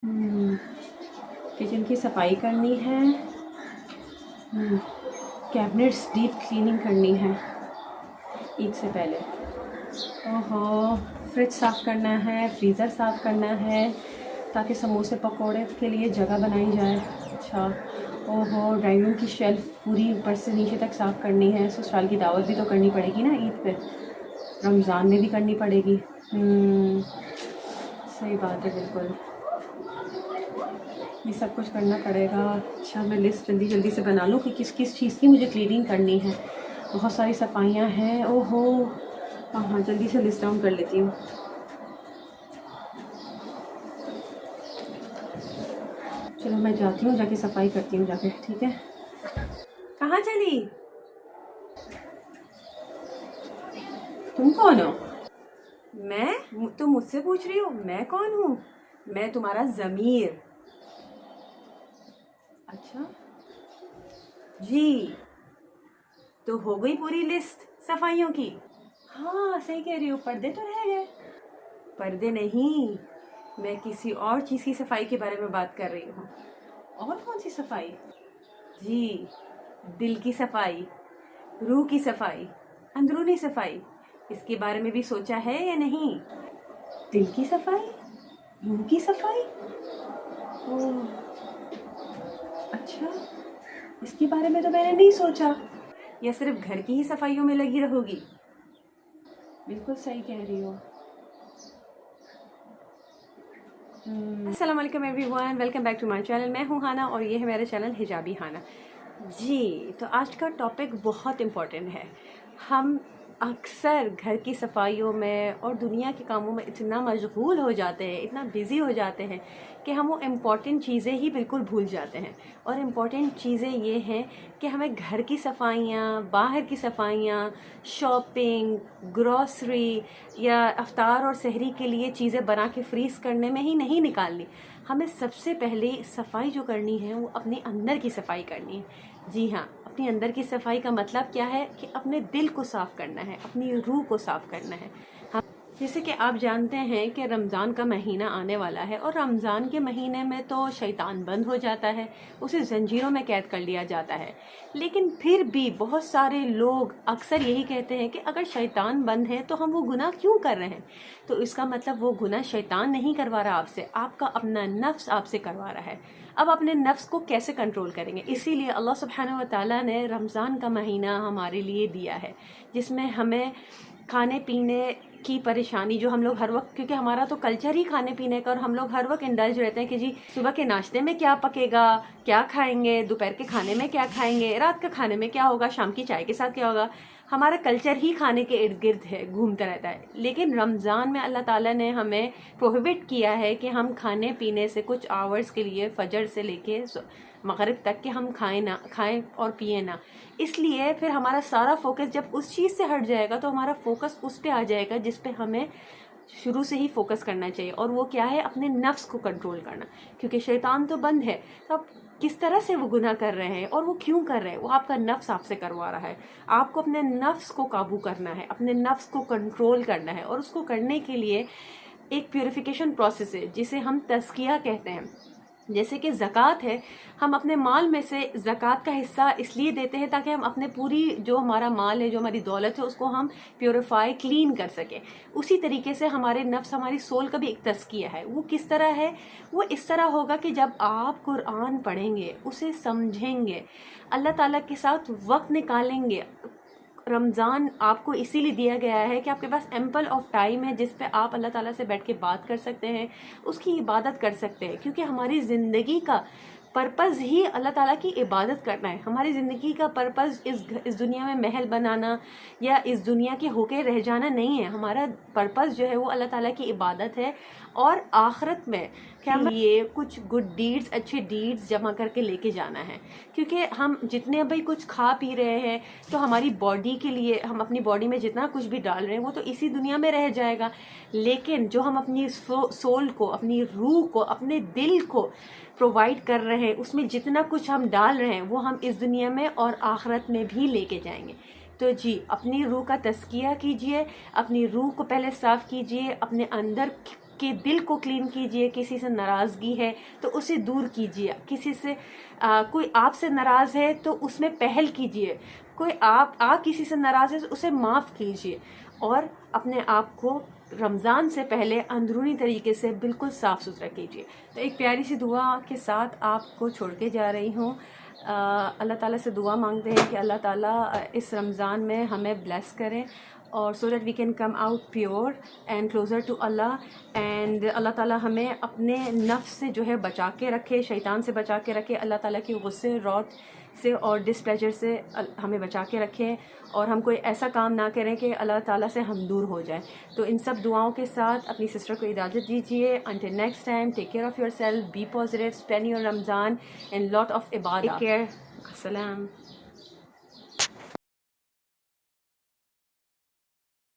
Kitchen की सफाई करनी है, कैबिनेट्स डीप क्लीनिंग करनी है ईद से पहले। ओहो, फ्रिज साफ़ करना है, फ्रीज़र साफ़ करना है ताकि समोसे पकोड़े के लिए जगह बनाई जाए। अच्छा, ओहो, ड्राइंग रूम की शेल्फ़ पूरी ऊपर से नीचे तक साफ़ करनी है। ससुराल की दावत भी तो करनी पड़ेगी ना ईद पे, रमज़ान में भी करनी पड़ेगी। सही बात है, बिल्कुल ये सब कुछ करना पड़ेगा। अच्छा, मैं लिस्ट जल्दी जल्दी से बना लूँ कि किस किस चीज़ की मुझे क्लीनिंग करनी है। बहुत सारी सफाइयाँ हैं। ओहो, हाँ, जल्दी से लिस्ट डाउन कर लेती हूँ। चलो मैं जाती हूँ, जाके सफाई करती हूँ जाके, ठीक है। कहाँ चली? तुम कौन हो? तुम मुझसे पूछ रही हो मैं कौन हूँ? मैं तुम्हारा ज़मीर। अच्छा जी, तो हो गई पूरी लिस्ट सफाइयों की? हाँ, सही कह रही हो, पर्दे तो रह गए। पर्दे नहीं, मैं किसी और चीज़ की सफाई के बारे में बात कर रही हूँ। और कौन सी सफाई? जी, दिल की सफाई, रूह की सफाई, अंदरूनी सफाई। इसके बारे में भी सोचा है या नहीं? दिल की सफाई, रूह की सफाई। ओह, अच्छा, इसके बारे में तो मैंने नहीं सोचा। या सिर्फ घर की ही सफाइयों में लगी रहोगी? बिल्कुल सही कह रही हो। अस्सलाम वालेकुम everyone, welcome back to my channel. मैं हूँ हाना और ये है मेरा चैनल हिजाबी हाना। जी, तो आज का टॉपिक बहुत इम्पोर्टेंट है। हम अक्सर घर की सफाइयों में और दुनिया के कामों में इतना मशगूल हो जाते हैं, इतना बिज़ी हो जाते हैं कि हम वो इम्पॉर्टेंट चीज़ें ही बिल्कुल भूल जाते हैं। और इम्पॉर्टेंट चीज़ें ये हैं कि हमें घर की सफाइयाँ, बाहर की सफाइयाँ, शॉपिंग, ग्रॉसरी या अफ्तार और सहरी के लिए चीज़ें बना के फ्रीज़ करने में ही नहीं निकालनी। हमें सबसे पहले सफाई जो करनी है वो अपने अंदर की सफाई करनी है। जी हाँ, अपनी अंदर की सफाई का मतलब क्या है कि अपने दिल को साफ़ करना है, अपनी रूह को साफ़ करना है। हम जैसे कि आप जानते हैं कि रमज़ान का महीना आने वाला है और रमज़ान के महीने में तो शैतान बंद हो जाता है, उसे जंजीरों में कैद कर लिया जाता है। लेकिन फिर भी बहुत सारे लोग अक्सर यही कहते हैं कि अगर शैतान बंद है तो हम वो गुनाह क्यों कर रहे हैं? तो इसका मतलब वो गुनाह शैतान नहीं करवा रहा आपसे, आपका अपना नफ्स आपसे करवा रहा है। अब अपने नफ्स को कैसे कंट्रोल करेंगे? इसीलिए अल्लाह सुब्हानहू व तआला ने रमज़ान का महीना हमारे लिए दिया है, जिसमें हमें खाने पीने की परेशानी जो हम लोग हर वक्त, क्योंकि हमारा तो कल्चर ही खाने पीने का, और हम लोग हर वक्त इंडल्ज रहते हैं कि जी सुबह के नाश्ते में क्या पकेगा, क्या खाएंगे, दोपहर के खाने में क्या खाएंगे, रात का खाने में क्या होगा, शाम की चाय के साथ क्या होगा। हमारा कल्चर ही खाने के इर्द गिर्द है, घूमता रहता है। लेकिन रमज़ान में अल्लाह ताला ने हमें प्रोहिबिट किया है कि हम खाने पीने से कुछ आवर्स के लिए, फजर से लेके मगरिब तक के हम खाएं और पिए ना। इसलिए फिर हमारा सारा फोकस जब उस चीज़ से हट जाएगा तो हमारा फोकस उस पे आ जाएगा जिस पे हमें शुरू से ही फोकस करना चाहिए, और वो क्या है? अपने नफ्स को कंट्रोल करना। क्योंकि शैतान तो बंद है, तो आप किस तरह से वो गुनाह कर रहे हैं और वो क्यों कर रहे हैं? वो आपका नफ्स आपसे करवा रहा है। आपको अपने नफ्स को काबू करना है, अपने नफ्स को कंट्रोल करना है, और उसको करने के लिए एक प्यूरिफिकेशन प्रोसेस है जिसे हम तज़किया कहते हैं। जैसे कि ज़कात है, हम अपने माल में से ज़कात का हिस्सा इसलिए देते हैं ताकि हम अपने पूरी जो हमारा माल है, जो हमारी दौलत है, उसको हम प्योरीफाई, क्लीन कर सकें। उसी तरीके से हमारे नफ्स, हमारी सोल का भी एक तज़किया है। वो किस तरह है? वो इस तरह होगा कि जब आप कुरान पढ़ेंगे, उसे समझेंगे, अल्लाह ताला के साथ वक्त निकालेंगे। रमज़ान आपको इसीलिए दिया गया है कि आपके पास एम्पल ऑफ टाइम है जिस पे आप अल्लाह ताला से बैठ के बात कर सकते हैं, उसकी इबादत कर सकते हैं। क्योंकि हमारी ज़िंदगी का पर्पज़ ही अल्लाह ताला की इबादत करना है। हमारी ज़िंदगी का पर्पज़ इस दुनिया में महल बनाना या इस दुनिया के होके रह जाना नहीं है। हमारा पर्पज़ जो है वो अल्लाह ताला की इबादत है, और आखिरत में क्या ये कुछ गुड डीड्स, अच्छे डीड्स जमा करके लेके जाना है। क्योंकि हम जितने भाई कुछ खा पी रहे हैं तो हमारी बॉडी के लिए, हम अपनी बॉडी में जितना कुछ भी डाल रहे हैं वो तो इसी दुनिया में रह जाएगा। लेकिन जो हम अपनी सोल को, अपनी रूह को, अपने दिल को प्रोवाइड कर रहे हैं, उसमें जितना कुछ हम डाल रहे हैं वो हम इस दुनिया में और आखिरत में भी लेके जाएंगे। तो जी, अपनी रूह का तज़किया कीजिए, अपनी रूह को पहले साफ़ कीजिए, अपने अंदर کے دل کو کلین کیجئے. کسی سے ناراضگی ہے تو اسے دور کیجئے. کسی سے کوئی آپ سے ناراض ہے تو اس میں پہل کیجئے. کوئی آپ کسی سے ناراض ہے تو اسے معاف کیجئے. اور اپنے آپ کو رمضان سے پہلے اندرونی طریقے سے بالکل صاف ستھرا کیجیے. تو ایک پیاری سی دعا کے ساتھ آپ کو چھوڑ کے جا رہی ہوں. اللہ تعالیٰ سے دعا مانگتے ہیں کہ اللہ تعالیٰ اس رمضان میں ہمیں بلیس کریں اور so that we can come out pure and closer to Allah. And Allah تعالیٰ ہمیں اپنے نفس سے جو ہے بچا کے رکھے, شیطان سے بچا کے رکھے. اللہ تعالیٰ کی غصے, روت سے اور ڈس پلیجر سے ہمیں بچا کے رکھیں, اور ہم کوئی ایسا کام نہ کریں کہ اللہ تعالیٰ سے ہم دور ہو جائیں. تو ان سب دعاؤں کے ساتھ اپنی سسٹر کو اجازت دیجیے. Until next time, take care of yourself, be positive, spend your Ramzan and lot of عبادت. Take care. السلام.